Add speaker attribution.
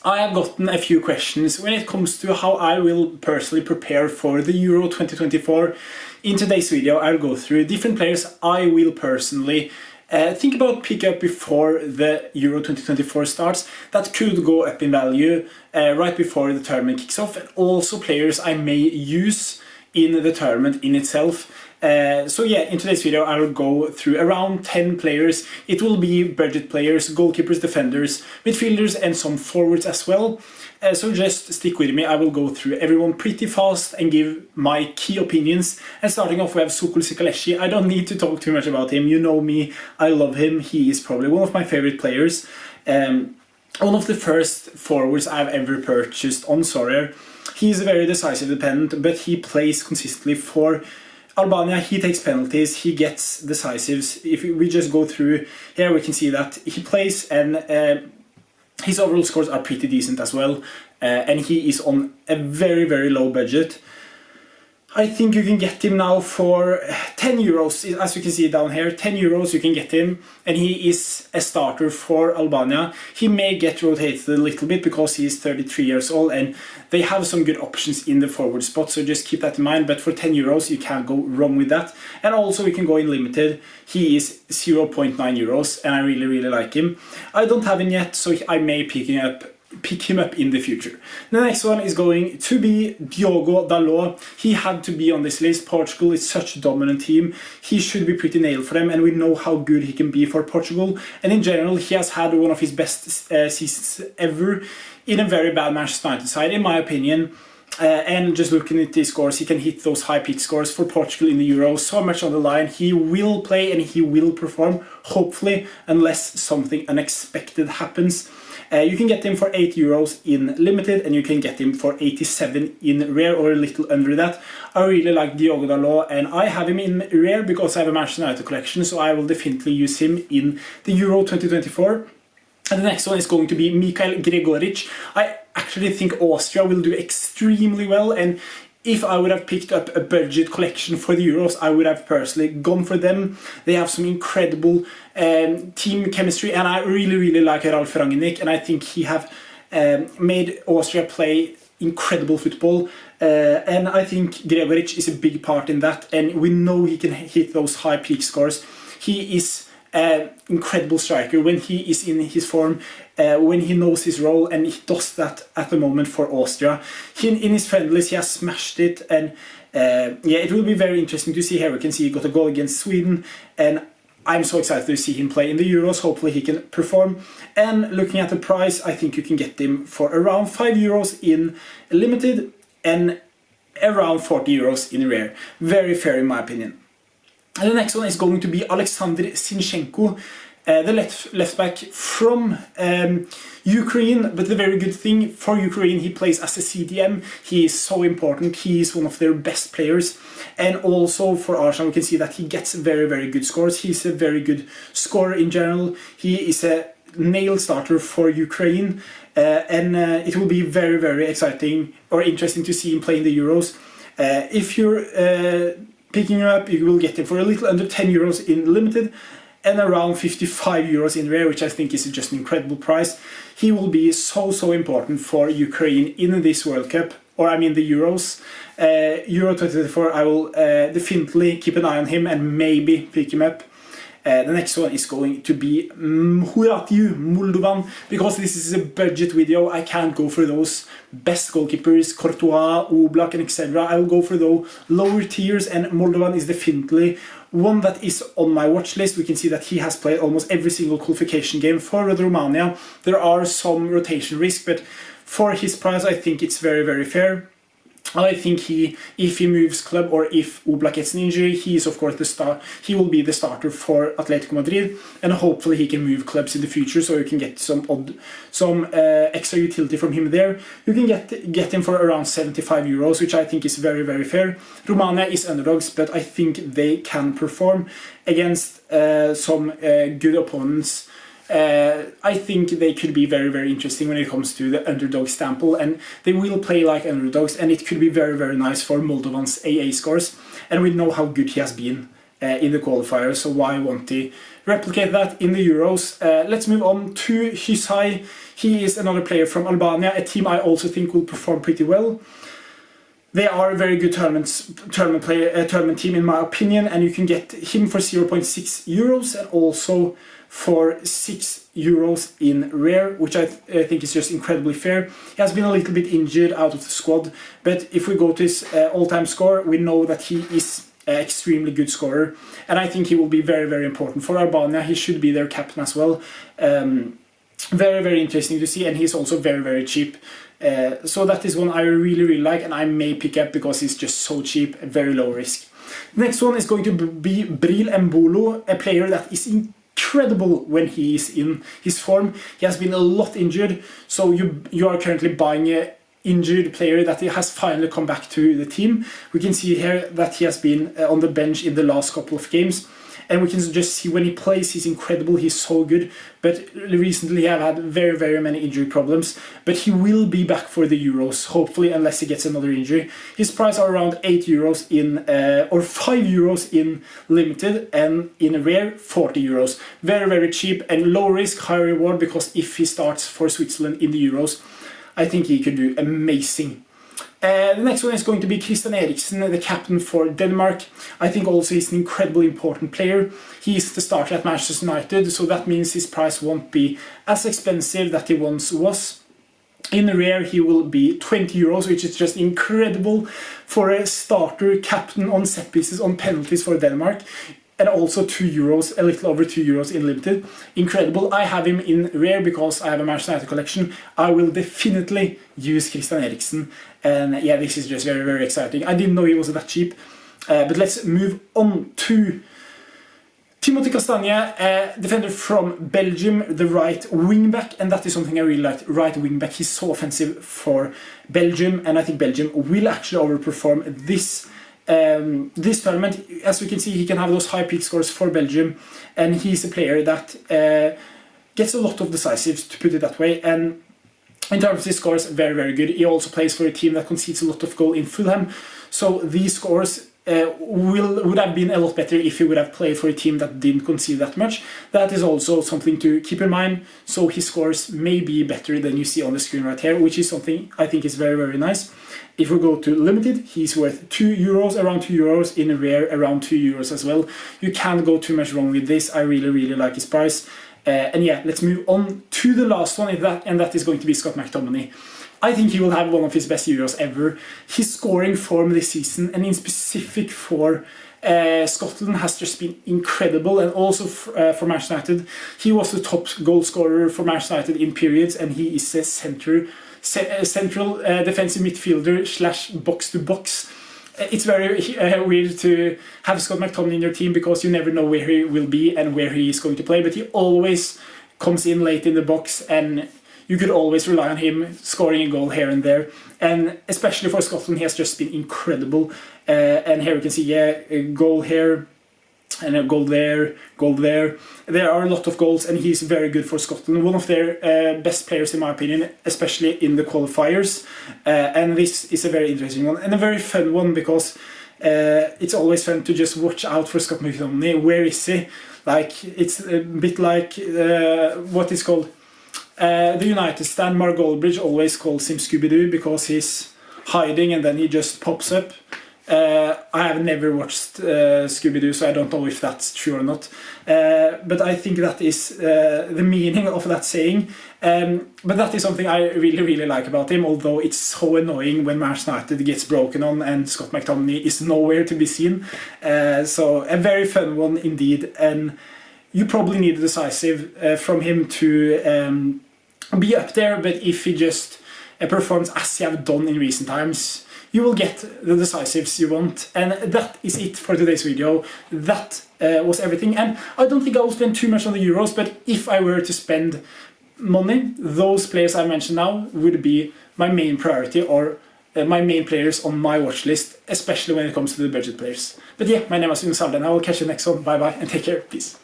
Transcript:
Speaker 1: I have gotten a few questions when it comes to how I will personally prepare for the Euro 2024. In today's video, I'll go through different players I will personally think about pick up before the Euro 2024 starts that could go up in value right before the tournament kicks off, and also players I may use in the tournament in itself. So yeah, in today's video I will go through around 10 players. It will be budget players, goalkeepers, defenders, midfielders and some forwards as well. So just stick with me, I will go through everyone pretty fast and give my key opinions. And starting off we have Suso. I don't need to talk too much about him, you know me, I love him, he is probably one of my favorite players. One of the first forwards I've ever purchased on Sorare. He's a very decisive dependent, but he plays consistently for Albania. He takes penalties, he gets decisives. If we just go through here, we can see that he plays, and his overall scores are pretty decent as well. And he is on a very low budget. I think you can get him now for 10 euros, as you can see down here. 10 euros you can get him, and he is a starter for Albania. He may get rotated a little bit because he is 33 years old and they have some good options in the forward spot, so just keep that in mind. But for 10 euros you can't go wrong with that. And also we can go in limited. He is 0.9 euros and I really like him. I don't have him yet, so I may pick him up in the future. The next one is going to be Diogo Dalot. He had to be on this list. Portugal is such a dominant team. He should be pretty nailed for them, and we know how good he can be for Portugal. And in general, he has had one of his best seasons ever in a very bad Manchester United side, in my opinion. And just looking at his scores, he can hit those high peak scores for Portugal in the Euro. So much on the line. He will play and he will perform, hopefully, unless something unexpected happens. You can get him for 8 euros in limited, and you can get him for 87 in rare, or a little under that. I really like Diogo Dalot, and I have him in rare because I have a Manchester United collection, so I will definitely use him in the Euro 2024. And the next one is going to be Mikel Gregoric. I actually think Austria will do extremely well, and if I would have picked up a budget collection for the Euros, I would have personally gone for them. They have some incredible team chemistry, and I really like Ralf Rangnick, and I think he have made Austria play incredible football. And I think Gregoric is a big part in that, and we know he can hit those high peak scores. He is an incredible striker when he is in his form, when he knows his role, and he does that at the moment for Austria. In his friendlies he has smashed it, and yeah, it will be very interesting to see. Here we can see he got a goal against Sweden, and I'm so excited to see him play in the Euros. Hopefully he can perform. And looking at the price, I think you can get him for around 5 euros in limited and around 40 euros in rare. Very fair in my opinion. And the next one is going to be Alexandre Sinenko, the left back from Ukraine. But the very good thing for Ukraine, he plays as a CDM. He is so important. He is one of their best players. And also for Arsenal, we can see that he gets very good scores. He's a very good scorer in general. He is a nail starter for Ukraine. And it will be very exciting or interesting to see him play in the Euros. If you're picking him up, you will get him for a little under 10 euros in limited and around 55 euros in rare, which I think is just an incredible price. He will be so important for Ukraine in this World Cup, or I mean the Euros. Euro 2024, I will definitely keep an eye on him and maybe pick him up. The next one is going to be Moldovan, because this is a budget video. I can't go for those best goalkeepers, Courtois, Oblak and etc. I will go for those lower tiers, and Moldovan is definitely one that is on my watch list. We can see that he has played almost every single qualification game for Romania. There are some rotation risk, but for his price I think it's very fair. I think if he moves club, or if Oblak gets an injury, he is of course the star. He will be the starter for Atletico Madrid, and hopefully he can move clubs in the future, so you can get some extra utility from him there. You can get him for around 75 euros, which I think is very fair. Romania is underdogs, but I think they can perform against some good opponents. I think they could be very interesting when it comes to the underdog stample, and they will play like underdogs, and it could be very nice for Moldovan's AA scores, and we know how good he has been in the qualifiers, so why won't he replicate that in the Euros. Let's move on to Hysaj. He is another player from Albania, a team I also think will perform pretty well. They are a very good tournament team in my opinion, and you can get him for 0.6 euros and also for 6 euros in rare, which I think is just incredibly fair. He has been a little bit injured out of the squad, but if we go to his all-time score, we know that he is an extremely good scorer, and I think he will be very, very important for Albania. He should be their captain as well. Very, very interesting to see, and he's also very, very cheap. So that is one I really, really like, and I may pick up because he's just so cheap, very low risk. Next one is going to be Bril Embolo, a player that is incredible when he is in his form. He has been a lot injured, so you are currently buying a injured player that has finally come back to the team. We can see here that he has been on the bench in the last couple of games, and we can just see when he plays he's incredible, he's so good, but recently he has had very, very many injury problems, but he will be back for the Euros, hopefully, unless he gets another injury. His price are around 8 euros in, or 5 euros in limited, and in rare 40 euros. Very, very cheap and low risk, high reward, because if he starts for Switzerland in the Euros, I think he could do amazing. The next one is going to be Christian Eriksen, the captain for Denmark. I think also he's an incredibly important player. He's the starter at Manchester United, so that means his price won't be as expensive that he once was. In rare he will be 20 euros, which is just incredible for a starter captain on set pieces, on penalties for Denmark. And also 2 euros, a little over 2 euros in limited. Incredible. I have him in rare because I have a Manchester United collection. I will definitely use Christian Eriksen. And yeah, this is just very, very exciting. I didn't know he was that cheap. But let's move on to Timothy Castagne, a defender from Belgium, the right wingback, and that is something I really like. Right wingback, he's so offensive for Belgium, and I think Belgium will actually overperform this tournament. As we can see, he can have those high peak scores for Belgium, and he's a player that gets a lot of decisives, to put it that way, and in terms of his scores, very, very good. He also plays for a team that concedes a lot of goal in Fulham, so these scores would have been a lot better if he would have played for a team that didn't concede that much. That is also something to keep in mind, so his scores may be better than you see on the screen right here, which is something I think is very, very nice. If we go to limited, he's worth 2 euros, around 2 euros, in rare around 2 euros as well. You can't go too much wrong with this. I really, really like his price. And yeah, let's move on to the last one, and that is going to be Scott McTominay. I think he will have one of his best Euros ever. His scoring form this season, and in specific for Scotland, has just been incredible, and also for Manchester United. He was the top goal scorer for Manchester United in periods, and he is a central defensive midfielder / box-to-box. It's very weird to have Scott McTominay in your team because you never know where he will be and where he is going to play, but he always comes in late in the box, and you could always rely on him scoring a goal here and there. And especially for Scotland, he has just been incredible. And here you can see, a goal here, and a goal there, goal there. There are a lot of goals, and he's very good for Scotland. One of their best players, in my opinion, especially in the qualifiers. And this is a very interesting one, and a very fun one, because it's always fun to just watch out for Scott McTominay. Where is he? Like, it's a bit like what is called the United stand. Mark Goldbridge always calls him Scooby-Doo because he's hiding and then he just pops up. I have never watched Scooby-Doo, so I don't know if that's true or not. But I think that is the meaning of that saying. But that is something I really, really like about him, although it's so annoying when Manchester United gets broken on and Scott McTominay is nowhere to be seen. So a very fun one indeed, and you probably need a decisive from him to be up there, but if he just performs as he have done in recent times, you will get the decisives you want. And that is it for today's video. That was everything, and I don't think I will spend too much on the Euros, but if I were to spend money, those players I mentioned now would be my main priority, or my main players on my watch list, especially when it comes to the budget players. But yeah, my name is Alexandre, and I will catch you next one. Bye bye, and take care. Peace.